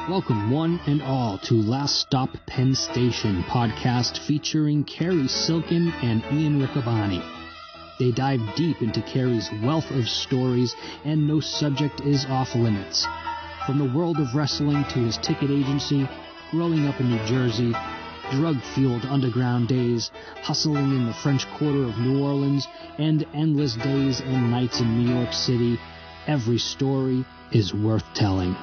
Welcome one and all to Last Stop Penn Station podcast featuring Cary Silkin and Ian Riccaboni. They dive deep into Cary's wealth of stories, and no subject is off limits. From the world of wrestling to his ticket agency, growing up in New Jersey, drug-fueled underground days, hustling in the French Quarter of New Orleans, and endless days and nights in New York City, every story is worth telling.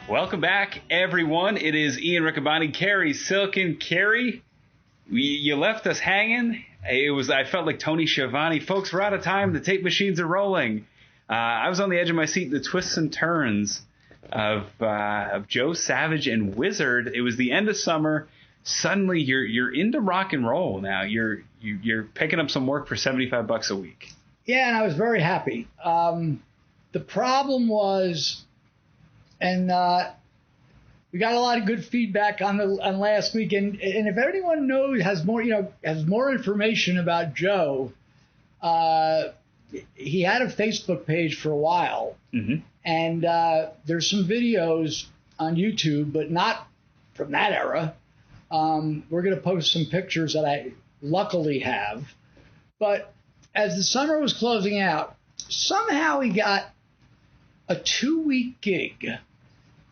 Welcome back, everyone. It is Ian Riccaboni, Cary Silkin. Cary, you left us hanging. I felt like Tony Schiavone. Folks, we're out of time. The tape machines are rolling. I was on the edge of my seat. The twists and turns of Joe Savage and Wizard. It was the end of summer. Suddenly, you're into rock and roll now. You're picking up some work for $75 a week. Yeah, and I was very happy. The problem was. And we got a lot of good feedback on last week. And if anyone knows has more information about Joe, he had a Facebook page for a while, and there's some videos on YouTube, but not from that era. We're going to post some pictures that I luckily have. But as the summer was closing out, somehow he got a 2-week gig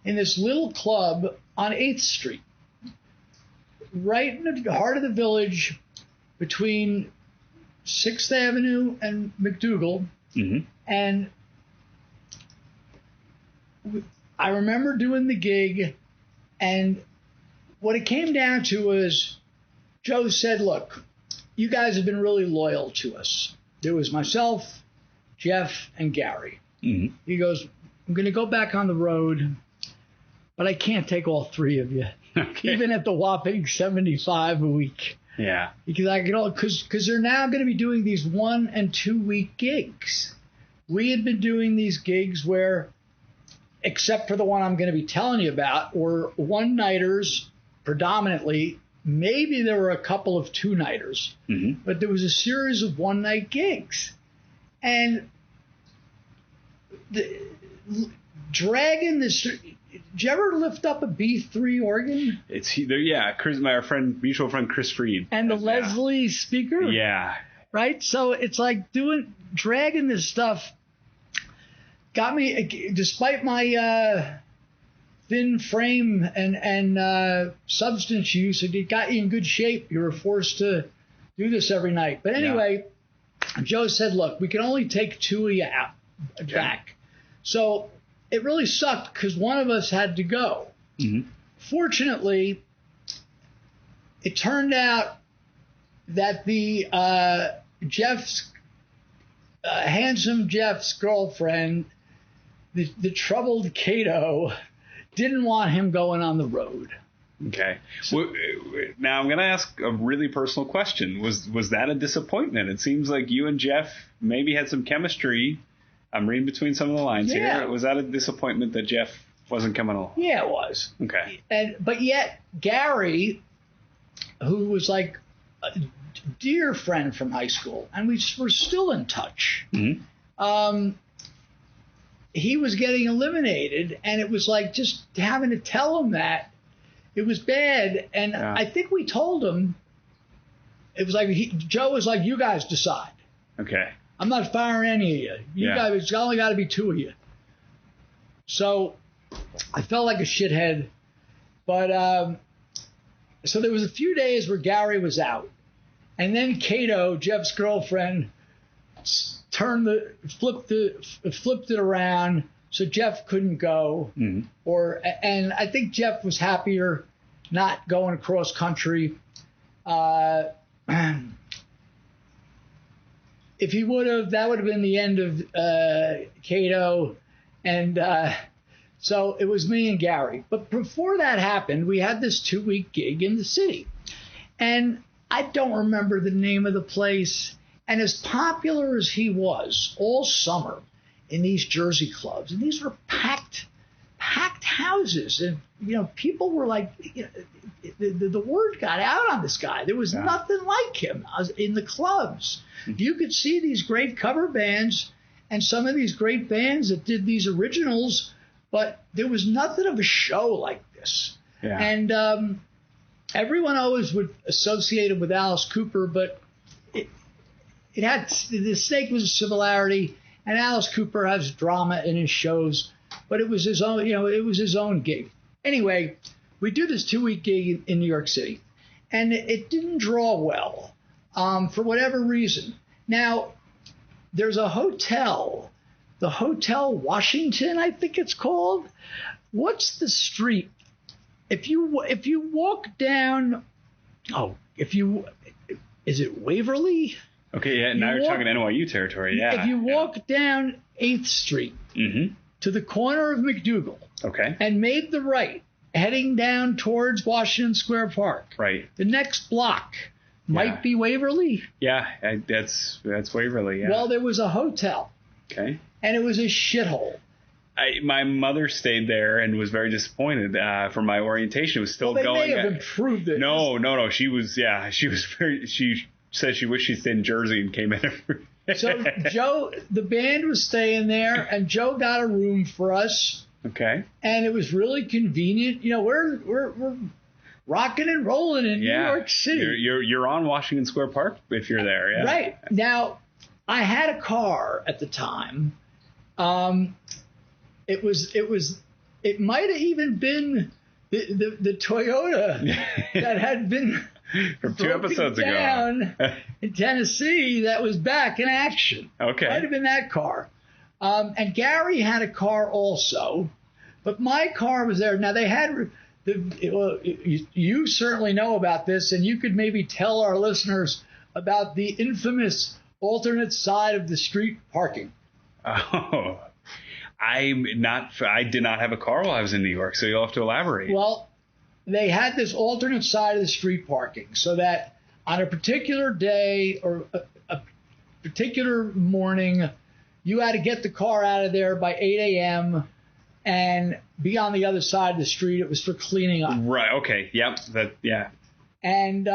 in this little club on 8th Street, right in the heart of the village between 6th Avenue and McDougal. And I remember doing the gig, and what it came down to was Joe said, look, you guys have been really loyal to us. There was myself, Jeff, and Gary. He goes, I'm going to go back on the road, but I can't take all three of you, even at the whopping $75 a week. Yeah. Because they're now going to be doing these 1 and 2 week gigs. We had been doing these gigs where, except for the one I'm going to be telling you about, were one-nighters predominantly. Maybe there were a couple of two-nighters, but there was a series of one-night gigs. And dragging this. Did you ever lift up a B3 organ? It's Chris, my mutual friend Chris Freed, and the Leslie speaker. Yeah, right. So it's like dragging this stuff. Got me, despite my thin frame and substance use, it got you in good shape. You were forced to do this every night. But anyway, Joe said, "Look, we can only take 2 of you out." Back. So it really sucked because one of us had to go. Fortunately, it turned out that the handsome Jeff's girlfriend, the troubled Cato, didn't want him going on the road. Okay. Now I'm going to ask a really personal question. Was that a disappointment? It seems like you and Jeff maybe had some chemistry. I'm reading between some of the lines here. Was that a disappointment that Jeff wasn't coming along? Yeah, it was. Okay. But yet Gary, who was like a dear friend from high school, and we're still in touch. He was getting eliminated, and it was like just having to tell him that it was bad. And I think we told him it was like Joe was like, "You guys decide." Okay. I'm not firing any of you. You guys, it's only got to be 2 of you. So I felt like a shithead. But so there was a few days where Gary was out. And then Cato, Jeff's girlfriend, flipped it around so Jeff couldn't go. And I think Jeff was happier not going across country. If he would have, that would have been the end of Cato. And so it was me and Gary. But before that happened, we had this 2-week gig in the city. And I don't remember the name of the place. And as popular as he was all summer in these Jersey clubs, and these were packed packed houses, and people were like, the word got out on this guy. There was nothing like him in the clubs. You could see these great cover bands and some of these great bands that did these originals, but there was nothing of a show like this. Yeah. And everyone always would associate it with Alice Cooper, but it had the Snake was a similarity, and Alice Cooper has drama in his shows, but it was his own, it was his own gig. Anyway, we do this 2-week gig in New York City, and it didn't draw well for whatever reason. Now, there's a hotel, the Hotel Washington, I think it's called. What's the street? If you walk down, is it Waverly? Okay, yeah, now you're talking NYU territory, yeah. If you walk down 8th Street to the corner of McDougal and made the right, heading down towards Washington Square Park, right, the next block might be Waverly. Yeah, that's Waverly, yeah. Well, there was a hotel. Okay. And it was a shithole. My mother stayed there and was very disappointed for my orientation. It was still going. They may have improved it. No. She was very. She said she wished she stayed in Jersey and came in. So Joe, the band was staying there, and Joe got a room for us. Okay. And it was really convenient. We're rocking and rolling in New York City. You're on Washington Square Park if you're there. Yeah. Right. Now, I had a car at the time. It might have even been the Toyota that had been from 2 episodes down ago in Tennessee that was back in action. Okay. Might have been that car. And Gary had a car also, but my car was there. Now they had you certainly know about this, and you could maybe tell our listeners about the infamous alternate side of the street parking. Oh. I did not have a car while I was in New York, so you'll have to elaborate. Well, they had this alternate side of the street parking so that on a particular day or a particular morning, you had to get the car out of there by 8 a.m. and be on the other side of the street. It was for cleaning up. Right. Okay. Yep. Yeah. And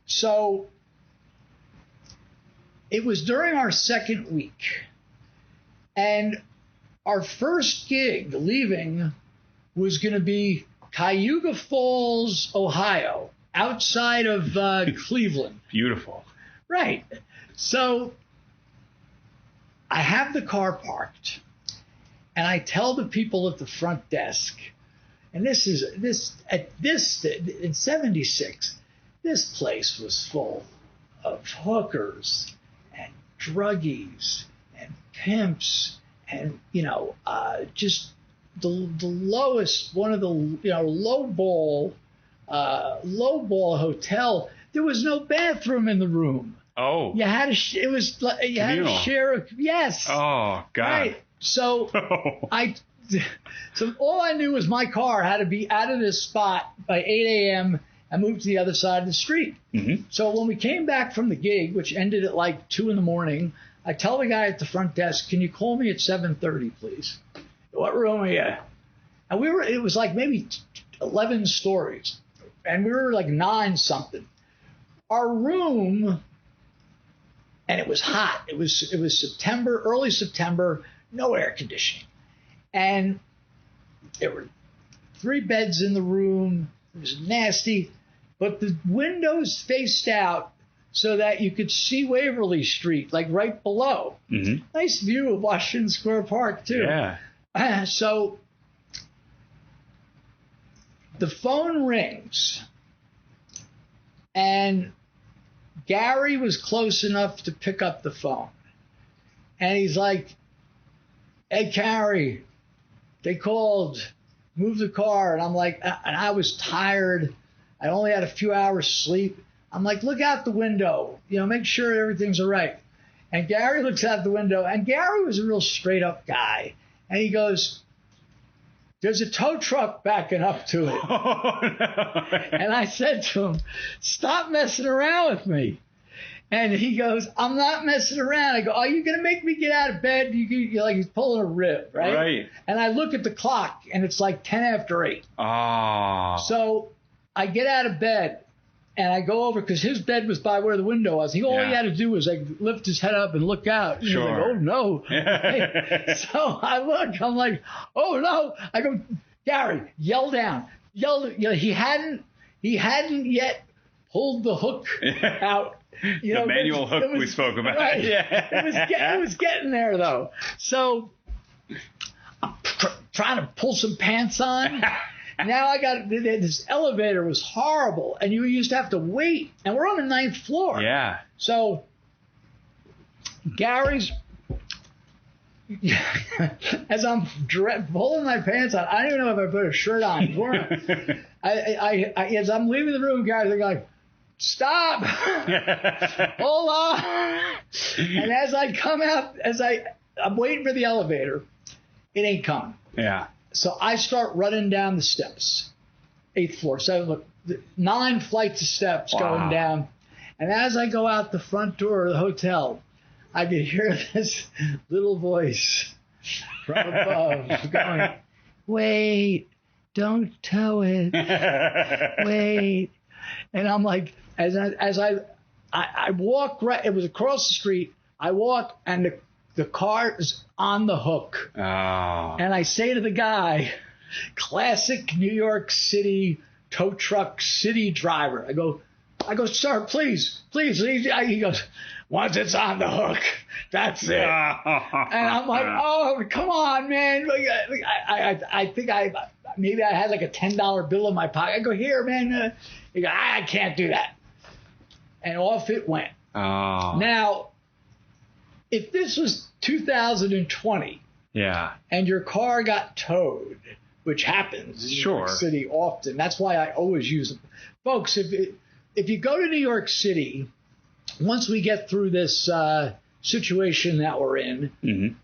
so it was during our second week. And our first gig leaving was going to be Cayuga Falls, Ohio, outside of Cleveland. Beautiful. Right. So I have the car parked, and I tell the people at the front desk, and this in 76, this place was full of hookers and druggies and pimps and, just the lowest, one of the, lowball hotel. There was no bathroom in the room. Oh. You had to, it was, you had to share a, yes. Oh, God. Right. So so all I knew was my car had to be out of this spot by 8 a.m. and moved to the other side of the street. Mm-hmm. So when we came back from the gig, which ended at like 2 a.m, I tell the guy at the front desk, can you call me at 7:30, please? What room are you at? And it was like maybe 11 stories. And we were like 9 something. Our room, and it was hot. It was September, early September, no air conditioning. And there were 3 beds in the room. It was nasty. But the windows faced out so that you could see Waverly Street, like right below. Mm-hmm. Nice view of Washington Square Park, too. Yeah. So the phone rings, and Gary was close enough to pick up the phone. And he's like, hey, Cary, they called, move the car. And I'm like, and I was tired. I only had a few hours sleep. I'm like, look out the window, make sure everything's all right. And Gary looks out the window, and Gary was a real straight up guy. And he goes, there's a tow truck backing up to it. Oh, no. And I said to him, stop messing around with me. And he goes, I'm not messing around. I go, are you going to make me get out of bed? You're like he's pulling a rib, right? Right. And I look at the clock, and it's like 10 after 8. Oh. So I get out of bed, and I go over, because his bed was by where the window was. All he had to do was like lift his head up and look out. And Sure. he was like, oh, no. So I look. I'm like, oh, no. I go, Gary, yell down. He hadn't yet pulled the hook out. The manual hook we spoke about. Right. Yeah. It was getting there, though. So I'm trying to pull some pants on. Now I got this elevator was horrible, and you used to have to wait. And we're on the 9th floor. Yeah. So Gary's, as I'm pulling my pants on, I don't even know if I put a shirt on. As I'm leaving the room, Gary's like, stop! Hold on! And as I come out, I'm waiting for the elevator, it ain't coming. Yeah. So I start running down the steps, 8th floor. So look, 9 flights of steps going down. And as I go out the front door of the hotel, I could hear this little voice from above going, wait, don't tow it. Wait. And I'm like, as I walk right, it was across the street. I walk, and the car is on the hook. Oh. And I say to the guy, classic New York City tow truck city driver. I go, sir, please. He goes, once it's on the hook, that's it. And I'm like, oh, come on, man. I think maybe I had like a $10 bill in my pocket. I go, here, man. He goes, I can't do that. And off it went. Oh. Now, if this was 2020, and your car got towed, which happens in New York City often, that's why I always use them. Folks, if you go to New York City, once we get through this situation that we're in,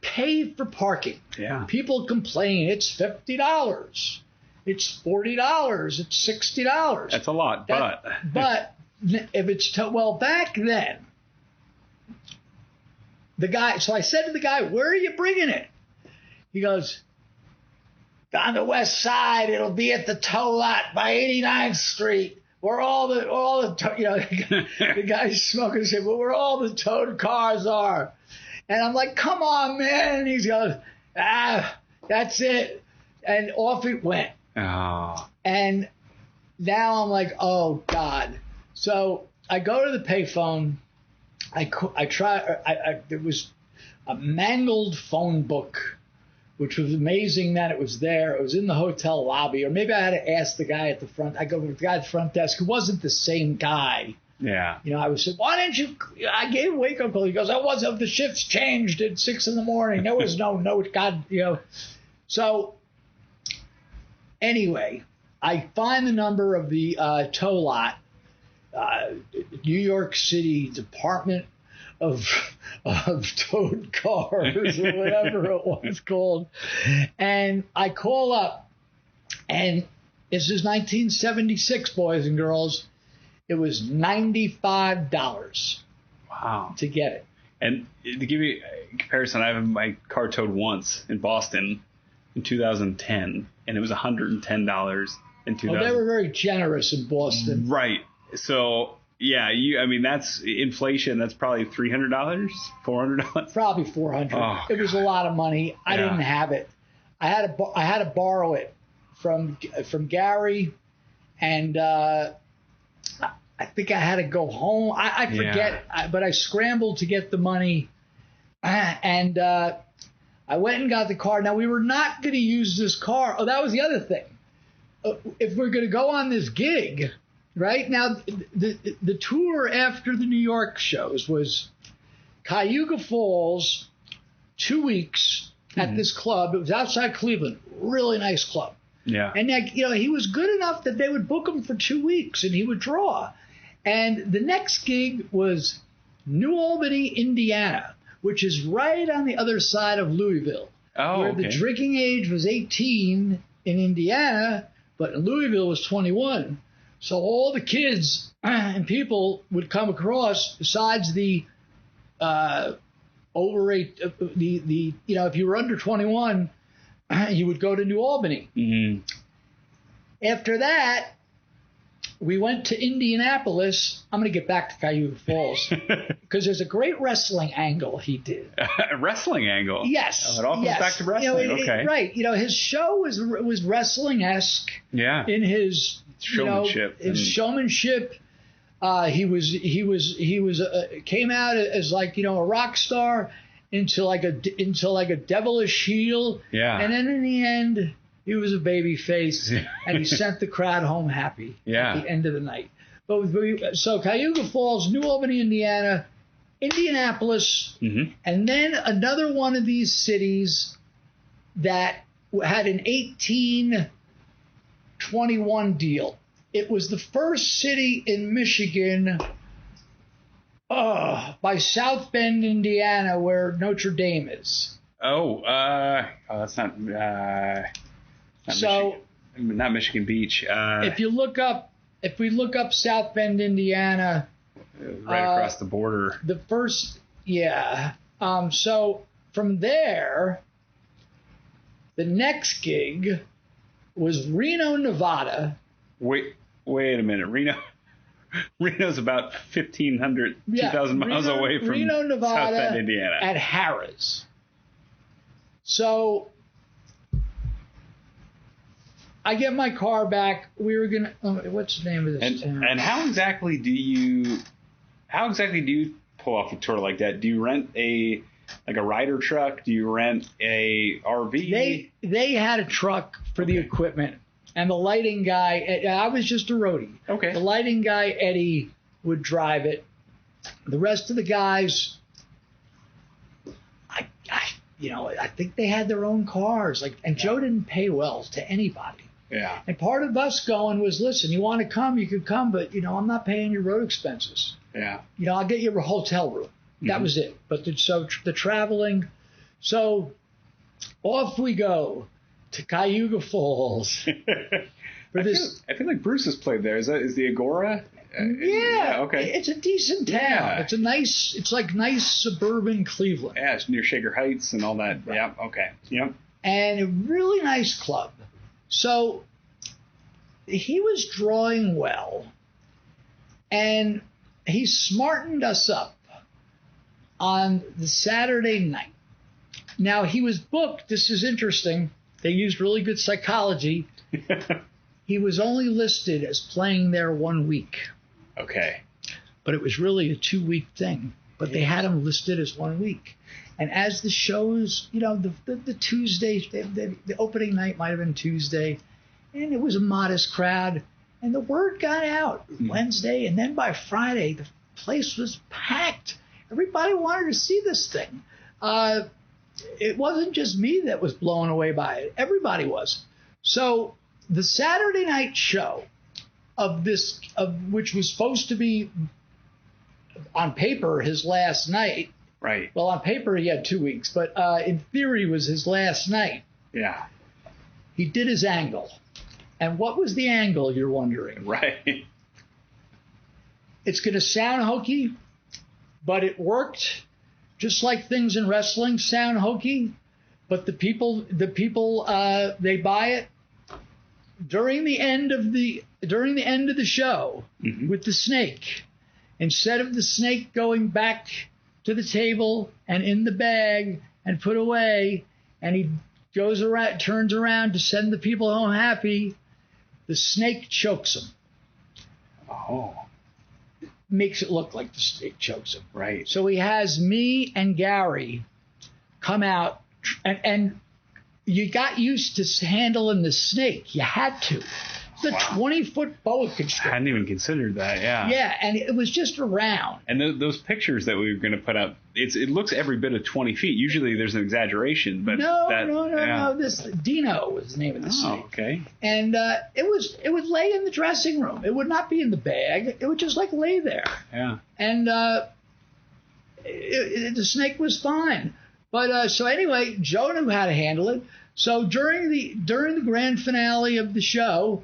pay for parking. Yeah. People complain it's $50, it's $40, it's $60. That's a lot, but if it's back then, the guy. So I said to the guy, "Where are you bringing it?" He goes, "On the west side. It'll be at the tow lot by 89th Street, where all the the guy's smoking said, well, where all the towed cars are." And I'm like, "Come on, man!" And he goes, "That's it," and off it went. Oh. And now I'm like, "Oh God." So I go to the payphone. I try. There was a mangled phone book, which was amazing that it was there. It was in the hotel lobby, or maybe I had to ask the guy at the front. I go to the guy at the front desk, who wasn't the same guy. Yeah. I was saying, why didn't you? I gave a wake up call. He goes, the shifts changed at 6 a.m. There was no note. God, So anyway, I find the number of the tow lot. New York City Department of Towed Cars or whatever it was called, and I call up, and this is 1976, boys and girls. It was $95. Wow. To get it. And to give you a comparison, I have my car towed once in Boston in 2010, and it was $110 in 2000. Oh, they were very generous in Boston. Right. So, yeah, that's inflation. That's probably $300, $400. Probably $400. Oh, it was a lot of money. I didn't have it. I had to borrow it from Gary, and I think I had to go home. I forget, but I scrambled to get the money, and I went and got the car. Now, we were not going to use this car. Oh, that was the other thing. If we're going to go on this gig. Right now, the tour after the New York shows was Cayuga Falls, 2 weeks at this club. It was outside Cleveland, really nice club. Yeah. And he was good enough that they would book him for 2 weeks, and he would draw. And the next gig was New Albany, Indiana, which is right on the other side of Louisville, where the drinking age was 18 in Indiana, but in Louisville was 21. So all the kids and people would come across. Besides the if you were under 21, you would go to New Albany. Mm-hmm. After that, we went to Indianapolis. I'm going to get back to Cayuga Falls because there's a great wrestling angle he did. A wrestling angle? Yes. Oh, it all comes back to wrestling. Okay. Right. His show was wrestling-esque. Yeah. In his showmanship. His showmanship. He came out as like a rock star into like a devilish heel. Yeah. And then in the end, he was a baby face, and he sent the crowd home happy at the end of the night. So Cayuga Falls, New Albany, Indiana, Indianapolis, and then another one of these cities that had an 1821 deal. It was the first city in Michigan by South Bend, Indiana, where Notre Dame is. That's not Michigan Beach. If we look up South Bend, Indiana, right across the border. The first, so from there, the next gig was Reno, Nevada. Wait a minute, Reno's about 1,500, 2,000 miles away from Reno, Nevada, South Bend, Indiana. At Harrah's. So I get my car back. We were gonna. What's the name of this town? And how exactly do you pull off a tour like that? Do you rent a rider truck? Do you rent a RV? They had a truck for the equipment, and the lighting guy. I was just a roadie. Okay. The lighting guy Eddie would drive it. The rest of the guys, I think they had their own cars. And Joe didn't pay well to anybody. Yeah. And part of us going was, listen, you want to come, you could come, but I'm not paying your road expenses. Yeah. I'll get you a hotel room. That was it. But the traveling, so off we go to Cayuga Falls. I feel like Bruce has played there. Is the Agora? Okay. It's a decent town. Yeah. It's like nice suburban Cleveland. Yeah, it's near Shaker Heights and all that. Right. Yeah. Okay. Yep. And a really nice club. So he was drawing well, and he smartened us up on the Saturday night. Now, he was booked. This is interesting. They used really good psychology. He was only listed as playing there 1 week. Okay. But it was really a 2-week thing. But they had him listed as 1 week. And as the shows, the Tuesday, the opening night might have been Tuesday, and it was a modest crowd. And the word got out Wednesday, and then by Friday, the place was packed. Everybody wanted to see this thing. It wasn't just me that was blown away by it. Everybody was. So the Saturday night show which was supposed to be on paper his last night. Right. Well, on paper he had 2 weeks, but in theory was his last night. Yeah. He did his angle. And what was the angle, you're wondering? Right. It's going to sound hokey, but it worked. Just like things in wrestling sound hokey, but the people they buy it. During the end of the show, with the snake, instead of the snake going back to the table and in the bag and put away, and he turns around to send the people home happy, the snake chokes him. Oh. Makes it look like the snake chokes him. Right. So he has me and Gary come out, and you got used to handling the snake. You had to. It's a 20-foot boa constrictor. I hadn't even considered that, yeah. Yeah, and it was just around. And those pictures that we were going to put up, it looks every bit of 20 feet. Usually there's an exaggeration, but no. This Dino was the name of the snake. Oh, okay. And it would lay in the dressing room. It would not be in the bag. It would just lay there. Yeah. And the snake was fine. But so anyway, Joe knew how to handle it. So during the grand finale of the show,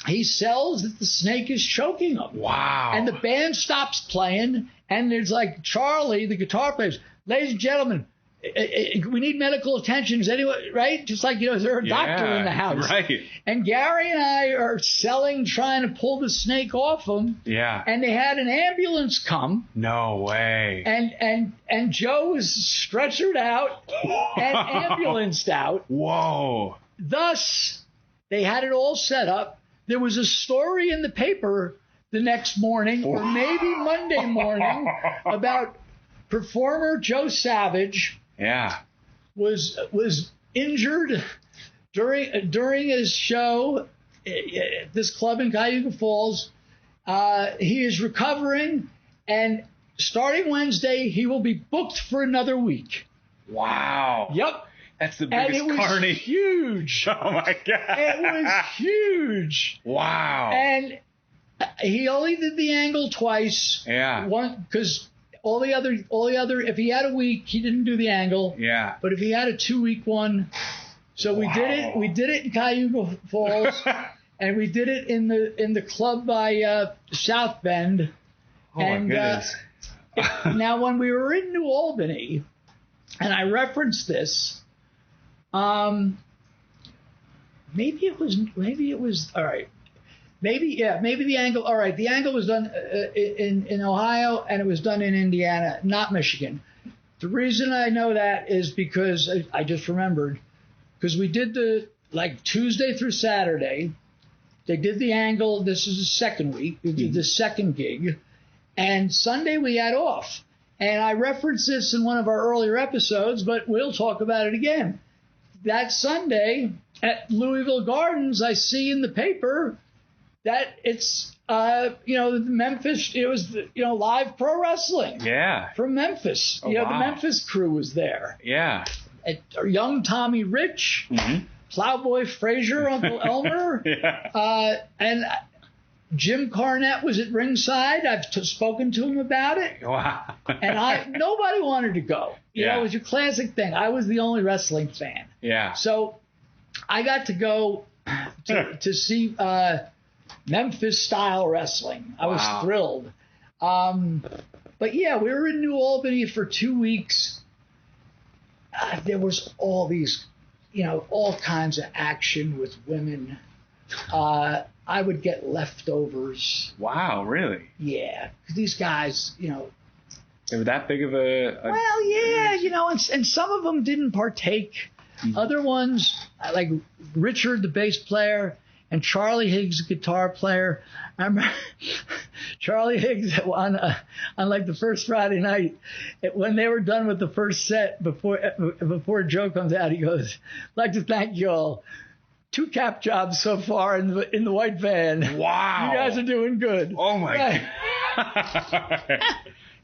he sells that the snake is choking him. Wow. And the band stops playing, and there's like Charlie, the guitar player, ladies and gentlemen, we need medical attention. Is anyone, right? Just like, is there a doctor in the house? Right. And Gary and I are trying to pull the snake off him. Yeah. And they had an ambulance come. No way. And Joe was stretchered out and ambulanced out. Whoa. Thus, they had it all set up. There was a story in the paper the next morning, or maybe Monday morning, about performer Joe Savage. Yeah. Was injured during his show at this club in Cayuga Falls. He is recovering, and starting Wednesday, he will be booked for another week. Wow. Yep. That's the biggest and it was carny. Huge. Oh my God. It was huge. Wow. And he only did the angle twice. Yeah. One, because all the other, if he had a week, he didn't do the angle. Yeah. But if he had a 2-week one, so we did it. We did it in Cayuga Falls, and we did it in the club by South Bend. Oh my goodness. Now, when we were in New Albany, and I referenced this, maybe it was all right. Maybe the angle. All right, the angle was done in Ohio, and it was done in Indiana, not Michigan. The reason I know that is because I just remembered, because we did Tuesday through Saturday. They did the angle. This is the second week. We did the second gig, and Sunday we had off. And I referenced this in one of our earlier episodes, but we'll talk about it again. That Sunday at Louisville Gardens, I see in the paper that it's, Memphis, it was, live pro wrestling. Yeah. From Memphis. Oh, The wow. Memphis crew was there. Yeah. Young Tommy Rich, Mm-hmm. Plowboy Frazier, Uncle Elmer. Yeah. And Jim Cornette was at ringside. I've spoken to him about it. Wow. And nobody wanted to go. You know, it was your classic thing. I was the only wrestling fan. Yeah. So I got to go to see Memphis style wrestling. I was thrilled. But yeah, we were in New Albany for 2 weeks. There was all these, all kinds of action with women. I would get leftovers. Wow, really? Yeah. These guys, They were that big of a well, yeah, and some of them didn't partake. Mm-hmm. Other ones, like Richard, the bass player, and Charlie Higgs, the guitar player. I remember Charlie Higgs on like the first Friday night, when they were done with the first set, before Joe comes out, he goes, "I'd like to thank you all. 2 cap jobs so far in the white van. Wow. You guys are doing good." Oh my God.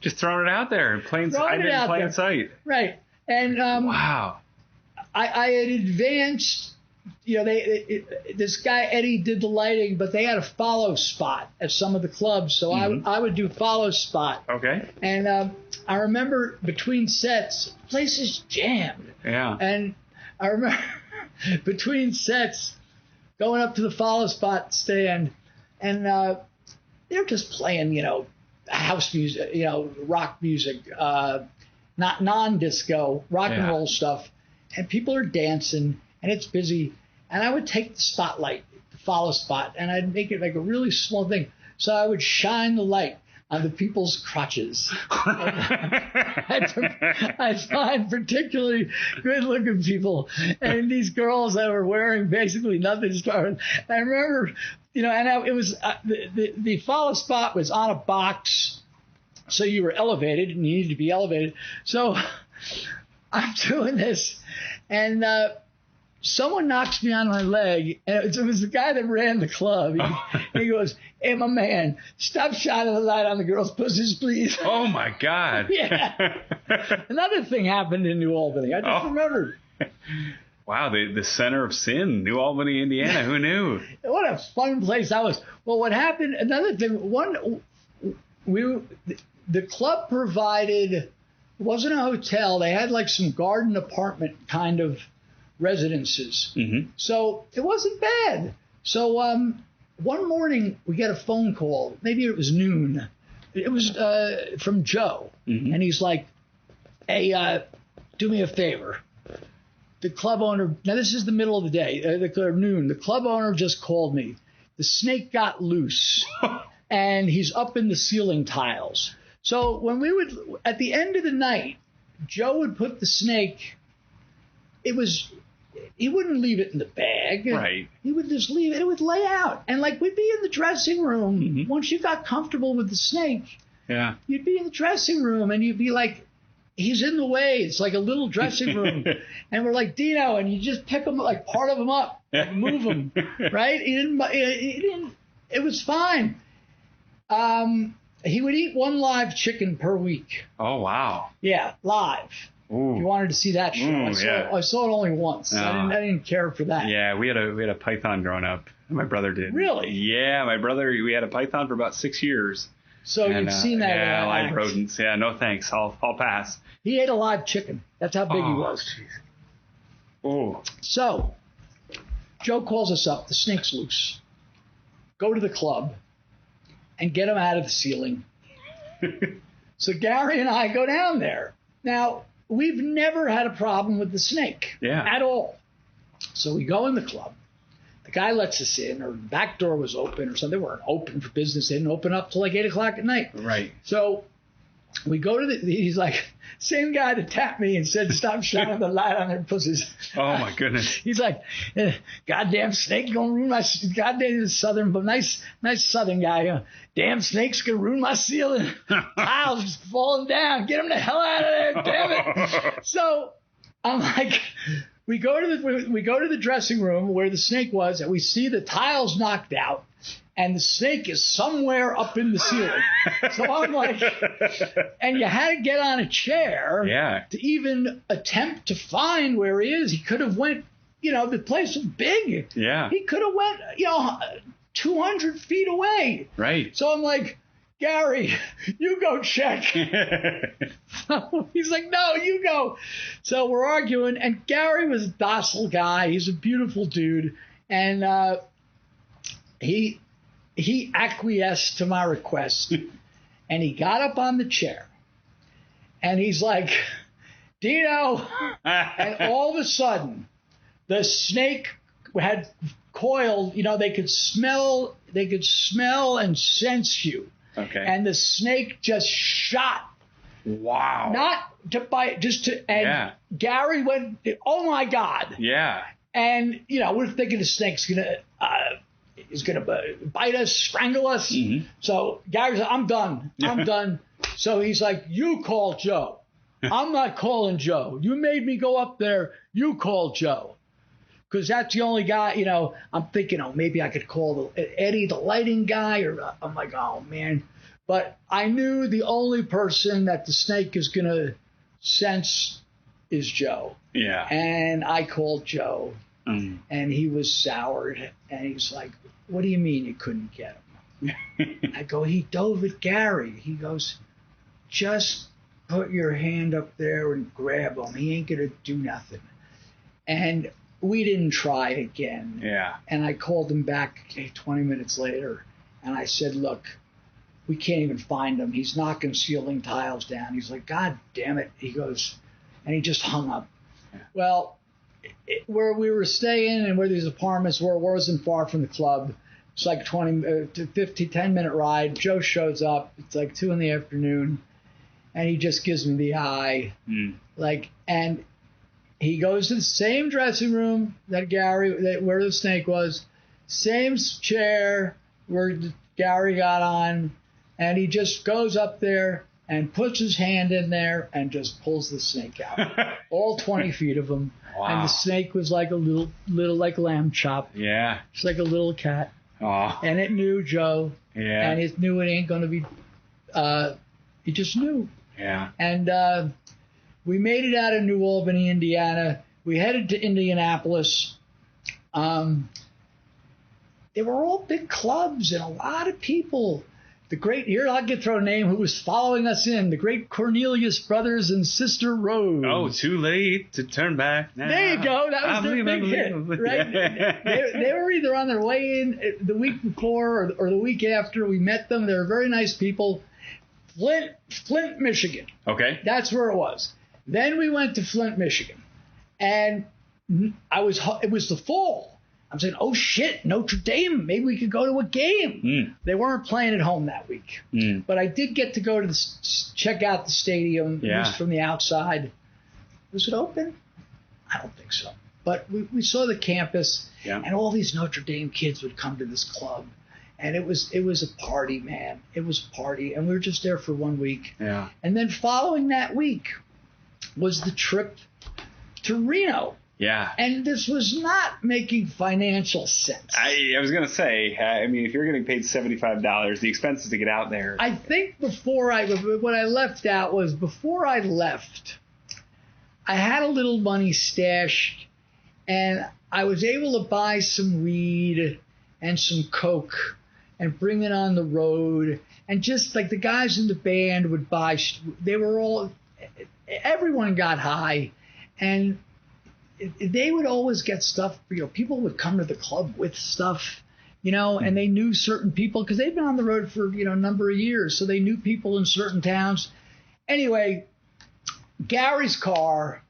Just throwing it out there in plain sight. Right. And wow. I had advanced, this guy Eddie did the lighting, but they had a follow spot at some of the clubs, so I would do follow spot. Okay. And I remember between sets, the place is jammed. Yeah. And I remember between sets going up to the follow spot stand, and they're just playing, house music, rock music, not non-disco, rock and roll stuff. And people are dancing, and it's busy. And I would take the spotlight, the follow spot, and I'd make it like a really small thing. So I would shine the light on the people's crotches. I'd find particularly good-looking people, and these girls that were wearing basically nothing. I remember, it was the follow spot was on a box, so you were elevated, and you needed to be elevated. So I'm doing this, and someone knocks me on my leg, and it was the guy that ran the club. He goes, "Hey, my man, stop shining the light on the girls' pussies, please." Oh, my God. Yeah. Another thing happened in New Albany. I just remembered. Wow, the center of sin, New Albany, Indiana. Who knew? What a fun place that was. Well, what happened, another thing, the club provided, it wasn't a hotel. They had like some garden apartment kind of residences. Mm-hmm. So it wasn't bad. So one morning we get a phone call. Maybe it was noon. It was from Joe. Mm-hmm. And he's like, hey, do me a favor. The club owner, now this is the middle of the day, noon. The club owner just called me. The snake got loose, and he's up in the ceiling tiles. So when we would, at the end of the night, Joe would put the snake, he wouldn't leave it in the bag. Right. He would just leave it. It would lay out. And like we'd be in the dressing room. Mm-hmm. Once you got comfortable with the snake, you'd be in the dressing room and you'd be like, he's in the way. It's like a little dressing room. And we're like, Dino, and you just pick him, like part of him up, like move him, right? He didn't, it was fine. He would eat one live chicken per week. Oh, wow. Yeah, live. Ooh. If you wanted to see that show. I saw it only once. I didn't care for that. Yeah, we had a python growing up. My brother did. Really? Yeah, my brother, we had a python for about 6 years. So you've seen that? Yeah, live rodents. Yeah, no thanks. I'll pass. He ate a live chicken. That's how big he was. Oh. So Joe calls us up. The snake's loose. Go to the club and get him out of the ceiling. So Gary and I go down there. Now, we've never had a problem with the snake at all. So we go in the club. The guy lets us in, or the back door was open or something. They weren't open for business. They didn't open up till like 8 o'clock at night. Right. So we go to he's like, same guy that tapped me and said, stop shining the light on their pussies. Oh, my goodness. He's like, goddamn snake gonna ruin my, goddamn southern, but nice southern guy. Damn snake's gonna ruin my ceiling. Tiles just falling down. Get him the hell out of there, damn it. So I'm like, we go to the dressing room where the snake was, and we see the tiles knocked out, and the snake is somewhere up in the ceiling. So I'm like, and you had to get on a chair to even attempt to find where he is. He could have went, the place was big. Yeah. He could have went, 200 feet away. Right. So I'm like, Gary, you go check. So he's like, no, you go. So we're arguing, and Gary was a docile guy. He's a beautiful dude, and he acquiesced to my request, and he got up on the chair, and he's like, Dino, and all of a sudden, the snake had coiled. They could smell and sense you. Okay. And the snake just shot. Wow. Not to bite, just to. And Gary went, oh my God. Yeah. And we're thinking the snake's gonna bite us, strangle us. Mm-hmm. So Gary's like, I'm done. So he's like, you call Joe. I'm not calling Joe. You made me go up there. You call Joe. Because that's the only guy, I'm thinking, maybe I could call Eddie, the lighting guy, or I'm like, oh, man. But I knew the only person that the snake is going to sense is Joe. Yeah. And I called Joe, and he was soured. And he's like, what do you mean you couldn't get him? I go, he dove at Gary. He goes, just put your hand up there and grab him. He ain't going to do nothing. And we didn't try again. Yeah. And I called him back 20 minutes later, and I said, look, we can't even find him. He's knocking ceiling tiles down. He's like, God damn it. He goes, and he just hung up. Yeah. Well, where we were staying and where these apartments were wasn't far from the club. It's like 10-minute ride. Joe shows up. It's like 2 p.m, and he just gives me the eye. And he goes to the same dressing room that where the snake was, same chair where Gary got on, and he just goes up there and puts his hand in there and just pulls the snake out. All 20 feet of him. Wow. And the snake was like a little like lamb chop. Yeah. It's like a little cat. Oh. And it knew Joe. Yeah. And it knew it ain't going to be, it just knew. Yeah. And, we made it out of New Albany, Indiana. We headed to Indianapolis. They were all big clubs and a lot of people. the great, here I'll get throw a name who was following us in, the great Cornelius brothers and sister Rose. Oh, too late to turn back now. There you go. That was their big hit, right? They were either on their way in the week before or the week after. We met them. They were very nice people. Flint, Michigan. Okay. That's where it was. Then we went to Flint, Michigan, and it was the fall. I'm saying, oh shit, Notre Dame, maybe we could go to a game. They weren't playing at home that week, but I did get to go to check out the stadium. It was from the outside. Was it open? I don't think so. But we saw the campus, and all these Notre Dame kids would come to this club, and it was a party, man. It was a party, and we were just there for 1 week. Yeah. And then following that week was the trip to Reno. Yeah. And this was not making financial sense. I was going to say, I mean, if you're getting paid $75, the expenses to get out there. I think what I left out was before I left, I had a little money stashed, and I was able to buy some weed and some coke and bring it on the road. And just like the guys in the band would buy, everyone got high, and they would always get stuff. People would come to the club with stuff, and they knew certain people because they'd been on the road for, a number of years. So they knew people in certain towns. Anyway, Gary's car,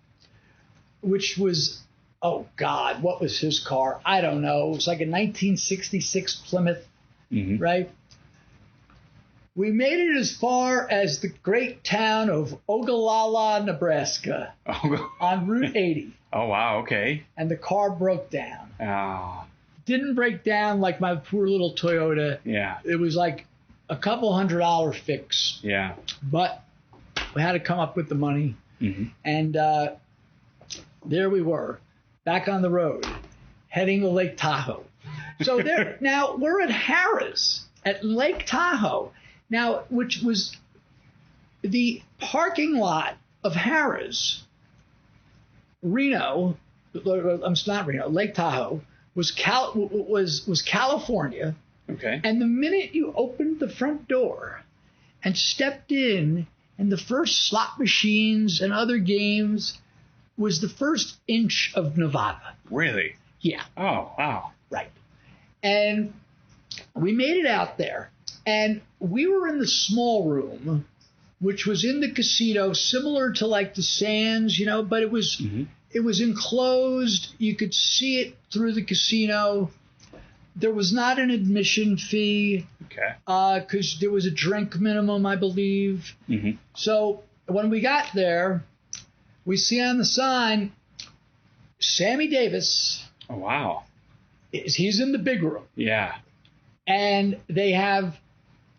which was, oh God, what was his car? I don't know. It was like a 1966 Plymouth, right? We made it as far as the great town of Ogallala, Nebraska, on Route 80. Oh, wow, okay. And the car broke down. Oh. Didn't break down like my poor little Toyota. Yeah. It was like a couple $100 fix. Yeah. But we had to come up with the money. And there we were, back on the road, heading to Lake Tahoe. So now we're at Harrah's at Lake Tahoe. Now, which was the parking lot of Harrah's, Reno, not Reno, Lake Tahoe, was California. Okay. And the minute you opened the front door and stepped in, and the first slot machines and other games was the first inch of Nevada. Really? Yeah. Oh, wow. Right. And we made it out there. And we were in the small room, which was in the casino, similar to like the Sands, but it was enclosed. You could see it through the casino. There was not an admission fee. Okay. Because there was a drink minimum, I believe. So when we got there, we see on the sign, Sammy Davis. Oh, wow. He's in the big room. Yeah. And they have...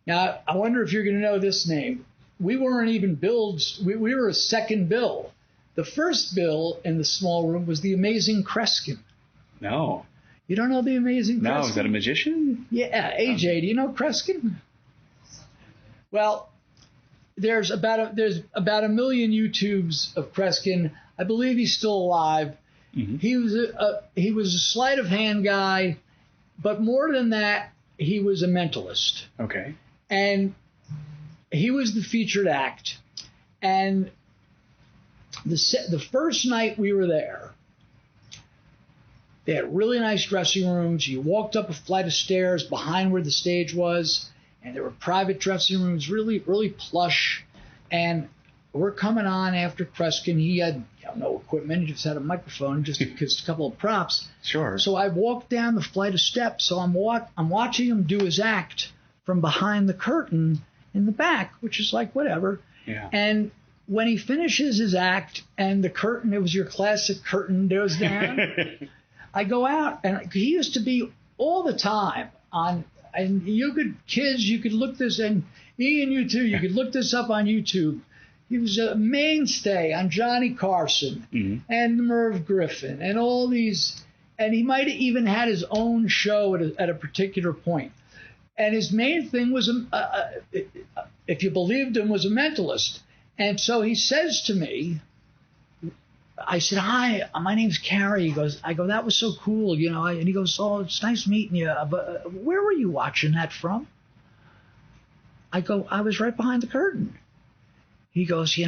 Now, I wonder if you're going to know this name. We weren't even billed. We were a second bill. The first bill in the small room was the Amazing Kreskin. No. You don't know the Amazing Kreskin? No, is that a magician? Yeah, AJ, do you know Kreskin? Well, there's about a million YouTubes of Kreskin. I believe he's still alive. He was a sleight of hand guy, but more than that, he was a mentalist. Okay. And he was the featured act. And the first night we were there, they had really nice dressing rooms. You walked up a flight of stairs behind where the stage was, and there were private dressing rooms, really, really plush. And we're coming on after Kreskin. He had no equipment. He just had a microphone, just a couple of props. Sure. So I walked down the flight of steps. So I'm watching him do his act from behind the curtain in the back, which is like whatever. Yeah. And when he finishes his act and the curtain, it was your classic curtain goes down, I go out, and he used to be all the time on, and you could look this, and Ian, you too, you could look this up on YouTube. He was a mainstay on Johnny Carson and Merv Griffin and all these, and he might have even had his own show at a particular point. And his main thing was, if you believed him, was a mentalist. And so he says to me, I said, "Hi, my name's Cary." I go, "That was so cool, And he goes, "Oh, it's nice meeting you. But where were you watching that from?" I go, I was right behind the curtain. He goes, you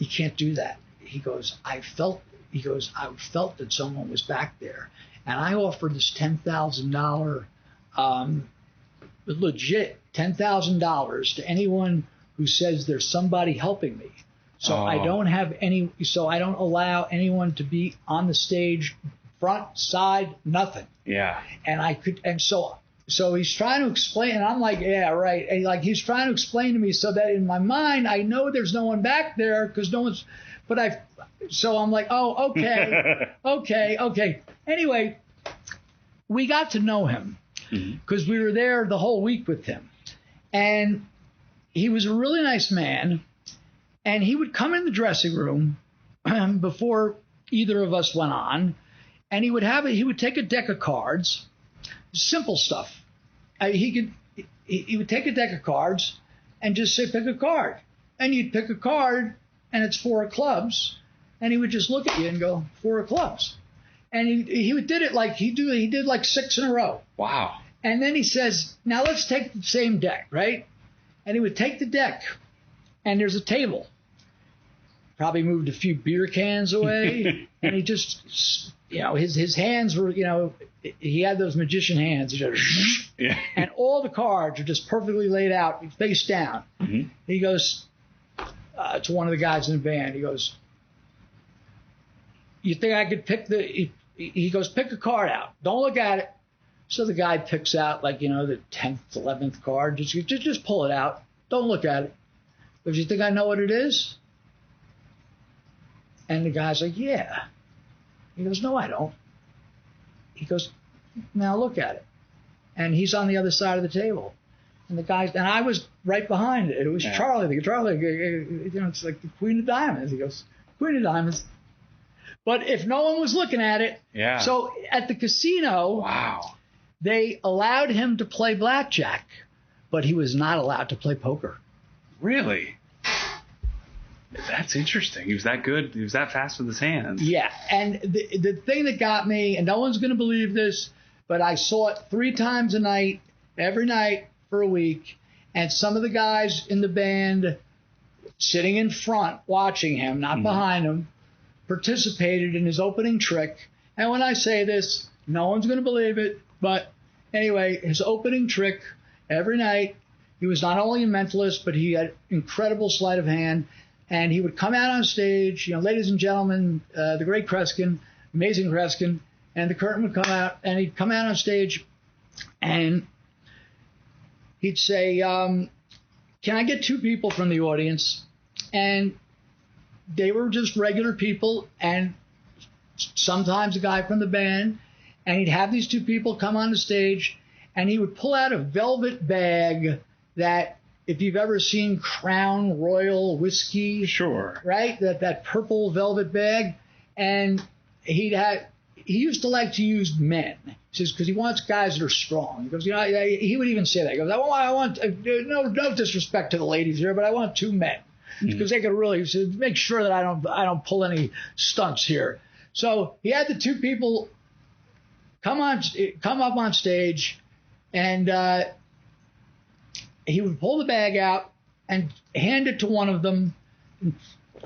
can't do that. He goes, I felt that someone was back there. And I offered this $10,000, legit $10,000 to anyone who says there's somebody helping me. So I don't allow anyone to be on the stage, front, side, nothing. Yeah. So he's trying to explain, and I'm like, yeah, right. And he's trying to explain to me so that in my mind, I know there's no one back there because no one's, so I'm like, oh, okay, okay. Anyway, we got to know him because we were there the whole week with him. And he was a really nice man. And he would come in the dressing room before either of us went on, and he would take a deck of cards, simple stuff. He would take a deck of cards and just say, pick a card. And you'd pick a card, and it's 4 of clubs, and he would just look at you and go, 4 of clubs. And he did it like he did like 6 in a row. Wow. And then he says, now let's take the same deck, right? And he would take the deck, and there's a table. Probably moved a few beer cans away, and he just, his hands were, he had those magician hands. He just, and all the cards are just perfectly laid out, face down. Mm-hmm. He goes to one of the guys in the band. He goes, "You think I could pick He goes, pick a card out. Don't look at it." So the guy picks out the 10th, 11th card. Just pull it out. Don't look at it. He goes, "You think I know what it is?" And the guy's like, "Yeah." He goes, "No, I don't." He goes, "Now look at it." And he's on the other side of the table. And I was right behind it. It was Charlie. Charlie, it's like the Queen of Diamonds. He goes, "Queen of Diamonds." But if no one was looking at it, so at the casino, they allowed him to play blackjack, but he was not allowed to play poker. Really? That's interesting. He was that good. He was that fast with his hands. Yeah. And the thing that got me, and no one's going to believe this, but I saw it 3 times a night, every night for a week. And some of the guys in the band sitting in front watching him, not behind him, participated in his opening trick. And when I say this, no one's going to believe it. But anyway, his opening trick every night, he was not only a mentalist, but he had incredible sleight of hand. And he would come out on stage, ladies and gentlemen, the great Kreskin, amazing Kreskin, and the curtain would come out, and he'd come out on stage, and he'd say, "Can I get 2 people from the audience?" And they were just regular people, and sometimes a guy from the band, and he'd have these 2 people come on the stage, and he would pull out a velvet bag that, if you've ever seen Crown Royal whiskey, right? That purple velvet bag, and he used to like to use men. He says because he wants guys that are strong. He goes, he would even say that. He goes, I want no disrespect to the ladies here, but I want 2 men because they could really make sure that I don't pull any stunts here. So he had the 2 people come up on stage, and he would pull the bag out and hand it to one of them and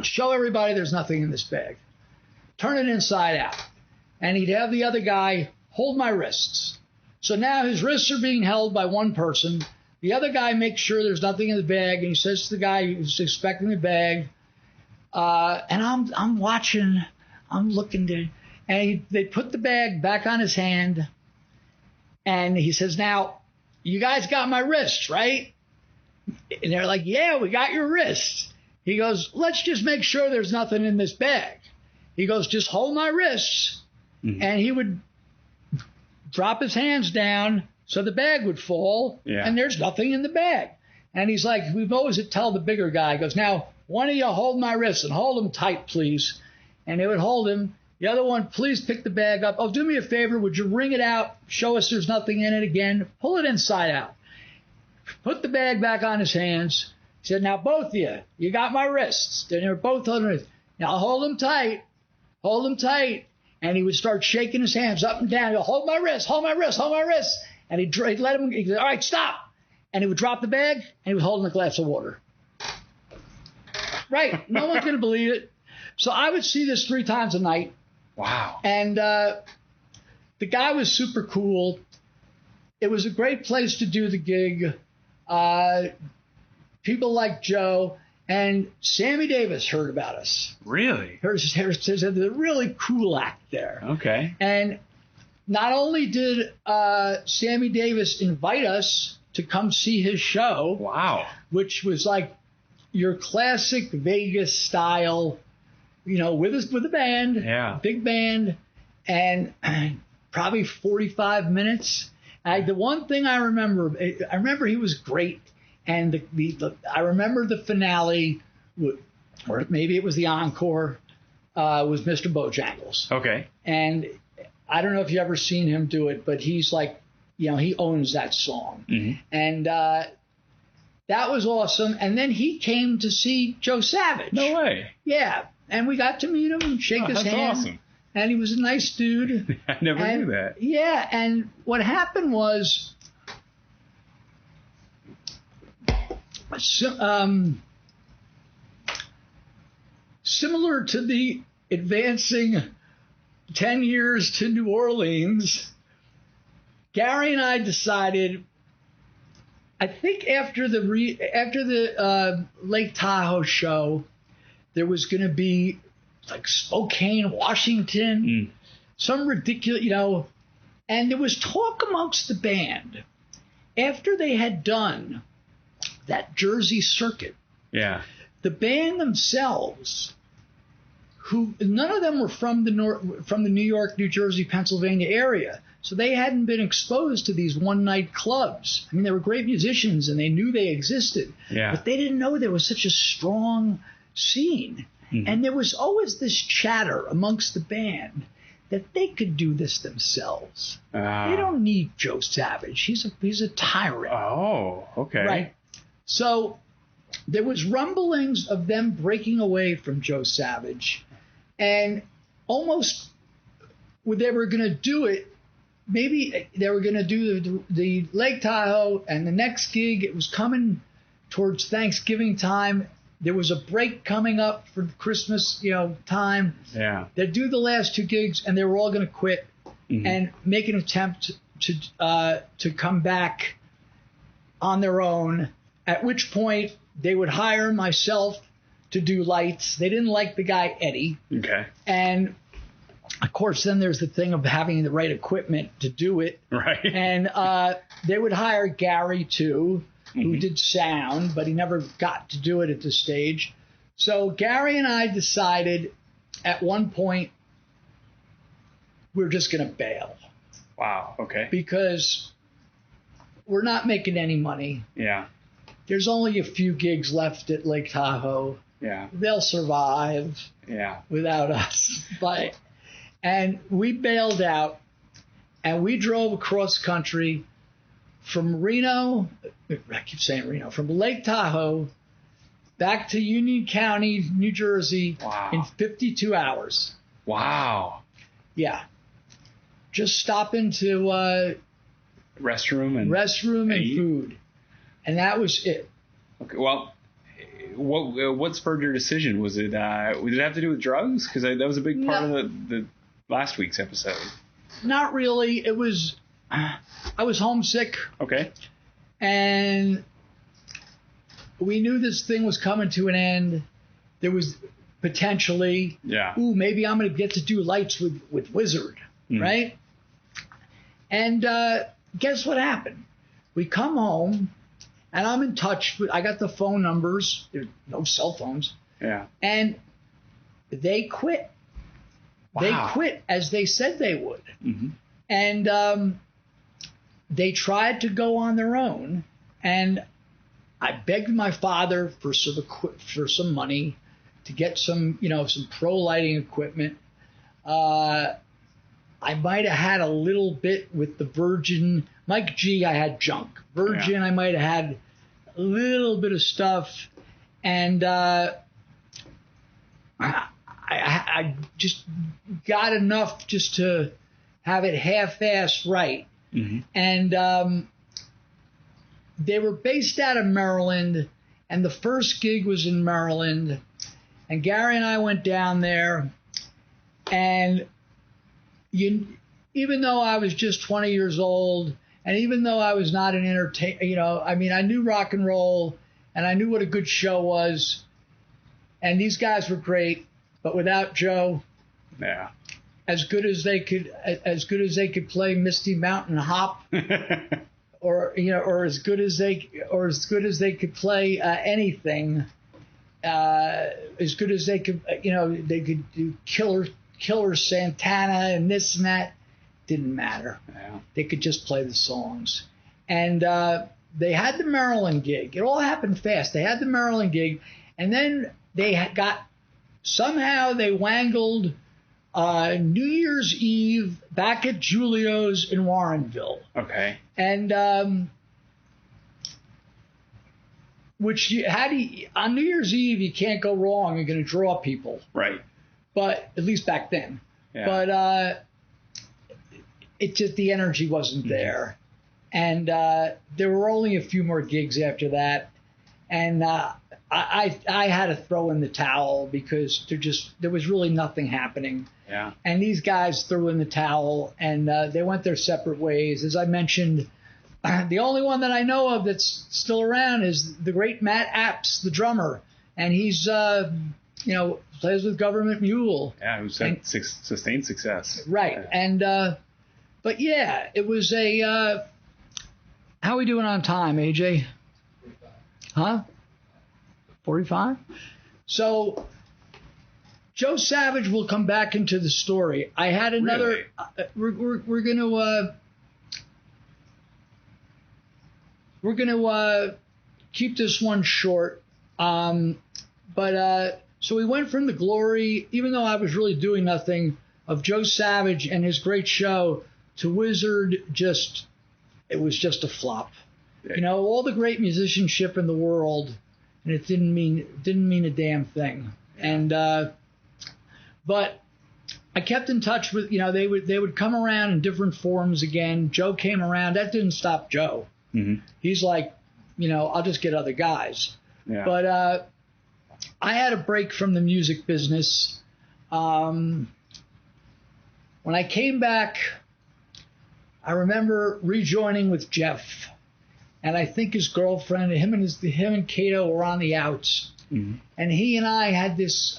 show everybody there's nothing in this bag. Turn it inside out. And he'd have the other guy hold my wrists. So now his wrists are being held by one person. The other guy makes sure there's nothing in the bag, and he says to the guy who's expecting the bag, and I'm watching, I'm looking, and they put the bag back on his hand, and he says, "Now, you guys got my wrists, right?" And they're like, "Yeah, we got your wrists." He goes, "Let's just make sure there's nothing in this bag." He goes, "Just hold my wrists." And he would drop his hands down so the bag would fall, and there's nothing in the bag. And he's like, we've always tell the bigger guy, he goes, "Now, one of you hold my wrists and hold them tight, please." And they would hold him. The other one, "Please pick the bag up. Oh, do me a favor. Would you wring it out? Show us there's nothing in it again. Pull it inside out." Put the bag back on his hands. He said, "Now, both of you got my wrists." And they were both holding wrists. "Now, hold them tight. Hold them tight." And he would start shaking his hands up and down. He'll hold my wrist, hold my wrist, hold my wrist. And he'd let him, he'd say, "All right, stop." and he would drop the bag, and he was holding a glass of water. Right. No one's going to believe it. So I would see this 3 times a night. Wow. And the guy was super cool. It was a great place to do the gig. People like Joe and Sammy Davis heard about us. Really? There's a really cool act there. Okay. And not only did Sammy Davis invite us to come see his show, Wow. which was like your classic Vegas style, with a band, big band, and probably 45 minutes. The one thing I remember he was great, and I remember the finale, or maybe it was the encore, was Mr. Bojangles. Okay. And I don't know if you ever seen him do it, but he's like, he owns that song. Mm-hmm. And that was awesome. And then he came to see Joe Savage. No way. Yeah. And we got to meet him and shake his hand. That's awesome. And he was a nice dude. I never knew that. Yeah. And what happened was, similar to the advancing 10 years to New Orleans, Cary and I decided, I think after the Lake Tahoe show, there was going to be like Spokane, Washington, some ridiculous, and there was talk amongst the band after they had done that Jersey circuit. Yeah. The band themselves, who none of them were from the New York, New Jersey, Pennsylvania area, so they hadn't been exposed to these one-night clubs. I mean, they were great musicians and they knew they existed, but they didn't know there was such a strong scene. Mm-hmm. And there was always this chatter amongst the band that they could do this themselves. They don't need Joe Savage. He's a tyrant. Oh, okay. Right. So there was rumblings of them breaking away from Joe Savage, and almost when they were going to do it, maybe they were going to do the Lake Tahoe, and the next gig, it was coming towards Thanksgiving time. There was a break coming up for Christmas, time. Yeah. They'd do the last 2 gigs, and they were all going to quit and make an attempt to come back on their own. At which point they would hire myself to do lights. They didn't like the guy Eddie. Okay. And of course, then there's the thing of having the right equipment to do it. Right. And they would hire Cary too, who did sound, but he never got to do it at this stage. So Cary and I decided at one point we're just going to bail. Wow. Okay. Because we're not making any money. Yeah. There's only a few gigs left at Lake Tahoe. Yeah. They'll survive. Yeah. Without us. And we bailed out, and we drove across country from Reno, I keep saying Reno, from Lake Tahoe back to Union County, New Jersey in 52 hours. Wow. Yeah. Just stopping to restroom and food. And that was it. Okay. Well, what spurred your decision? Was it did it have to do with drugs? Because that was a big part of the last week's episode. Not really. It was I was homesick. Okay. And we knew this thing was coming to an end. There was potentially, maybe I'm going to get to do lights with Wizard, right? And guess what happened? We come home, and I'm in touch I got the phone numbers. There's no cell phones. Yeah. And they quit. Wow. They quit as they said they would. Mm-hmm. And they tried to go on their own. And I begged my father for some money to get some pro lighting equipment. I might have had a little bit with the Virgin. Mike G, I had junk. Virgin, I might have had a little bit of stuff. And I just got enough just to have it half-assed right. Mm-hmm. And they were based out of Maryland, and the first gig was in Maryland. And Gary and I went down there, and even though I was just 20 years old, and even though I was not an entertainer, I knew rock and roll, and I knew what a good show was, and these guys were great, but without Joe, yeah, as good as they could play Misty Mountain Hop, or as good as they could play anything. As good as they could, they could do Killer Santana and this and that. Didn't matter. Yeah. They could just play the songs. And they had the Maryland gig. It all happened fast. They had the Maryland gig, and then somehow they wangled New Year's Eve back at Julio's in Warrenville. Okay. And on New Year's Eve, you can't go wrong. You're going to draw people. Right. But at least back then. Yeah. But it just, the energy wasn't there. And there were only a few more gigs after that. And I had to throw in the towel because there was really nothing happening. Yeah. And these guys threw in the towel, and they went their separate ways. As I mentioned, the only one that I know of that's still around is the great Matt Apps, the drummer, and he's plays with Government Mule. Yeah, who's had sustained success. Right, yeah. And but yeah, it was a. How are we doing on time, AJ? 45. Huh? 45. So Joe Savage will come back into the story. I had another. Really? We're gonna. We're going to keep this one short. So we went from the glory, even though I was really doing nothing, of Joe Savage and his great show to Wizard. It was just a flop. Yeah. All the great musicianship in the world, and it didn't mean a damn thing. And but I kept in touch with, they would come around in different forms again. Joe came around. That didn't stop Joe. Mm-hmm. He's like, I'll just get other guys. Yeah. But I had a break from the music business. When I came back, I remember rejoining with Jeff, and I think his girlfriend, him and Cato were on the outs, mm-hmm. and he and I had this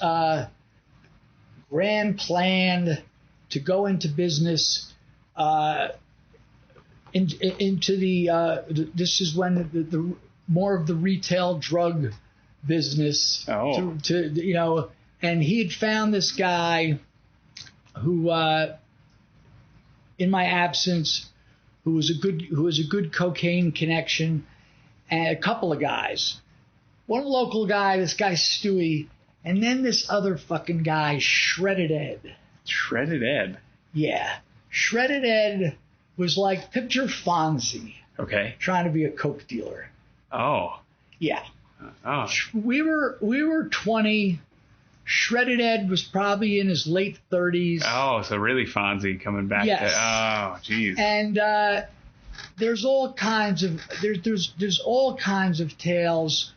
grand plan to go into business. Into this is when the more of the retail drug business. Oh. And he had found this guy who, in my absence, who was a good cocaine connection, and a couple of guys. One local guy, this guy Stewie, and then this other fucking guy, Shredded Ed. Shredded Ed? Yeah. Shredded Ed was like, picture Fonzie. Okay. Trying to be a coke dealer. Oh. Yeah. Oh. We were 20. Shredded Ed was probably in his late 30s. Oh, so really Fonzie coming back. Yes. Oh, geez. And there's all kinds of there's all kinds of tales,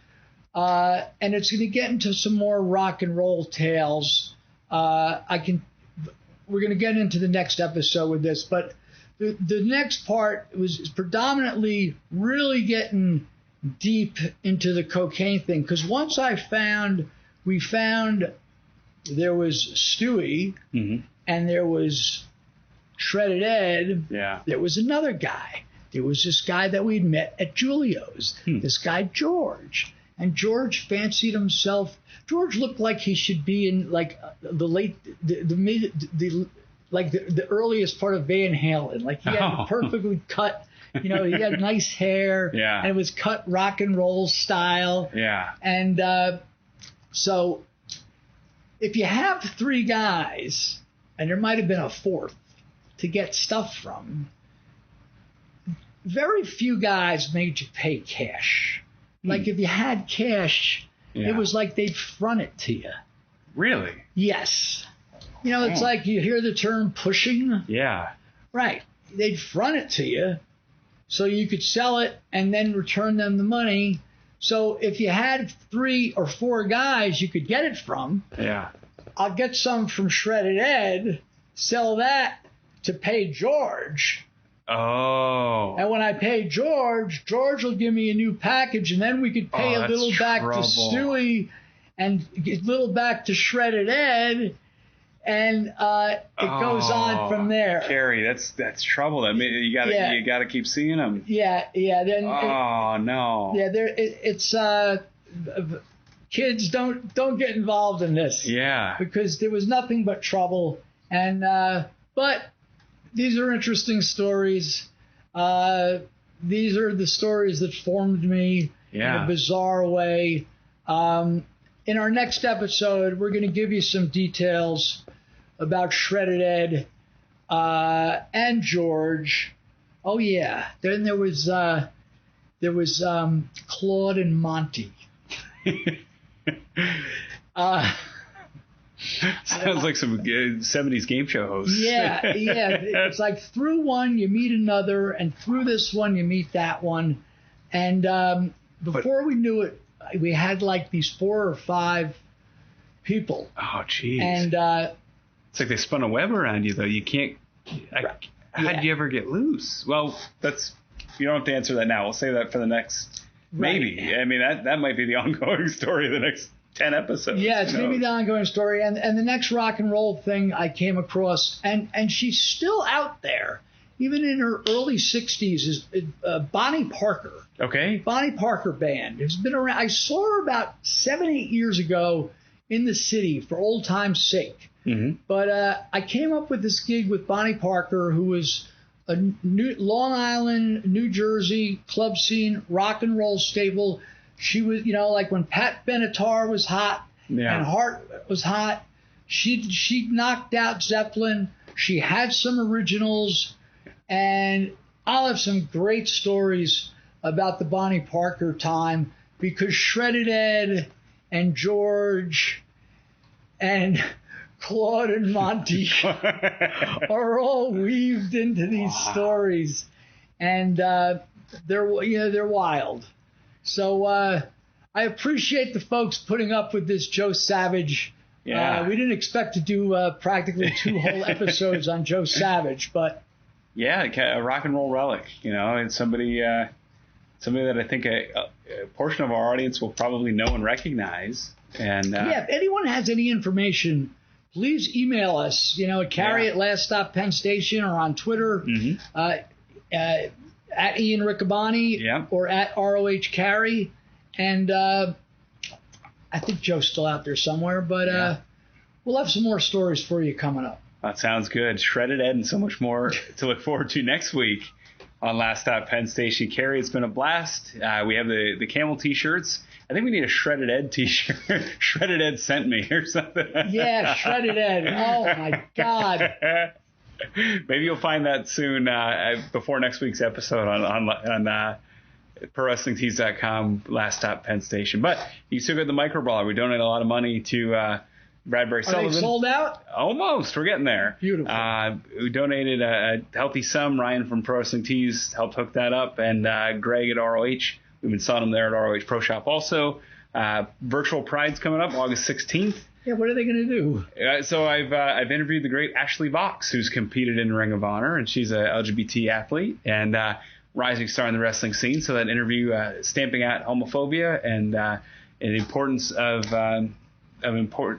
and it's going to get into some more rock and roll tales. We're going to get into the next episode with this, but the next part was predominantly really getting deep into the cocaine thing, because once we found there was Stewie, mm-hmm. and there was Shredded Ed. Yeah. There was another guy. There was this guy that we'd met at Julio's. This guy George, and George fancied himself. George looked like he should be in like the earliest part of Van Halen. Like he had perfectly cut. He had nice hair. Yeah. And it was cut rock and roll style. Yeah. And so if you have three guys, and there might have been a fourth to get stuff from, very few guys made you pay cash. Like if you had cash, it was like they'd front it to you. Really? Yes. It's like you hear the term pushing. Yeah. Right. They'd front it to you. so you could sell it and then return them the money. So if you had 3 or 4 guys you could get it from, I'll get some from Shredded Ed, sell that to pay George. Oh. And when I pay George will give me a new package, and then we could pay a little back to Stewie and a little back to Shredded Ed, and it goes on from there. Cary, that's trouble. I mean, you gotta keep seeing them. Yeah. Then no. Yeah, it's kids don't get involved in this. Yeah. Because there was nothing but trouble, and but these are interesting stories. These are the stories that formed me in a bizarre way. In our next episode, we're going to give you some details about Shredded Ed and George. Oh yeah, then there was Claude and Monty. Sounds like some 70s game show hosts. Yeah. It's like through one you meet another, and through this one you meet that one. And before we knew it, we had like these 4 or 5 people. Oh, jeez. And it's like they spun a web around you, though. You can't. How did you ever get loose? Well, you don't have to answer that now. We'll save that for the next. Right. Maybe. I mean, that might be the ongoing story of the next 10 episodes. Yeah, it's going to be the ongoing story. And the next rock and roll thing I came across, and she's still out there, even in her early 60s, is Bonnie Parker. Okay. Bonnie Parker Band. It's been around. I saw her about 7-8 years ago in the city for old time's sake. Mm-hmm. But I came up with this gig with Bonnie Parker, who was a Long Island, New Jersey club scene rock and roll staple. She was, like when Pat Benatar was hot and Hart was hot, she knocked out Zeppelin. She had some originals, and I'll have some great stories about the Bonnie Parker time, because Shredded Ed and George and Claude and Monty are all weaved into these stories, and they're wild. So I appreciate the folks putting up with this Joe Savage. Yeah. We didn't expect to do practically 2 whole episodes on Joe Savage, but a rock and roll relic, and somebody that I think a portion of our audience will probably know and recognize. And if anyone has any information, please email us. At Cary at Last Stop Penn Station, or on Twitter. Mm-hmm. At Ian Riccaboni or at ROH Cary. And I think Joe's still out there somewhere, but we'll have some more stories for you coming up. That sounds good. Shredded Ed and so much more to look forward to next week on Last Stop Penn Station. Cary, it's been a blast. We have the camel T-shirts. I think we need a Shredded Ed T-shirt. Shredded Ed sent me or something. Yeah, Shredded Ed. Oh, my God. Maybe you'll find that soon before next week's episode on ProWrestlingTees.com, Last Stop Penn Station. But you still get the micro brawler. We donate a lot of money to Bradbury Sullivan. Are they sold out? Almost. We're getting there. Beautiful. We donated a healthy sum. Ryan from Pro Wrestling Tees helped hook that up, and Greg at ROH. We've been selling them there at ROH Pro Shop also. Virtual Pride's coming up August 16th. Yeah, what are they going to do? So I've interviewed the great Ashley Vox, who's competed in Ring of Honor, and she's a LGBT athlete and rising star in the wrestling scene. So that interview stamping out homophobia and the importance of the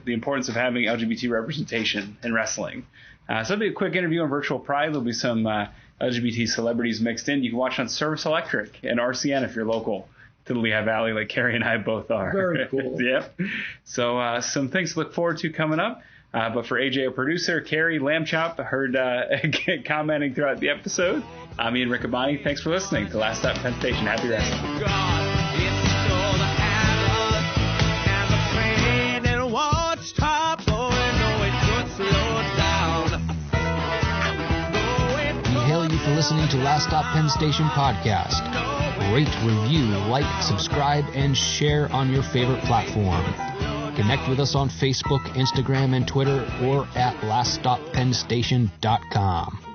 importance of having LGBT representation in wrestling. So it'll be a quick interview on Virtual Pride. There'll be some LGBT celebrities mixed in. You can watch on Service Electric and RCN if you're local to the Lehigh Valley, like Cary and I both are. Very cool. Yep. So some things to look forward to coming up. But for AJ, our producer, Cary, Lamb Chop, I heard commenting throughout the episode. I'm Ian Riccaboni. Thanks for listening to Last Stop Penn Station. Happy wrestling. We hail you for listening to Last Stop Penn Station podcast. Rate, review, like, subscribe, and share on your favorite platform. Connect with us on Facebook, Instagram, and Twitter, or at laststoppennstation.com.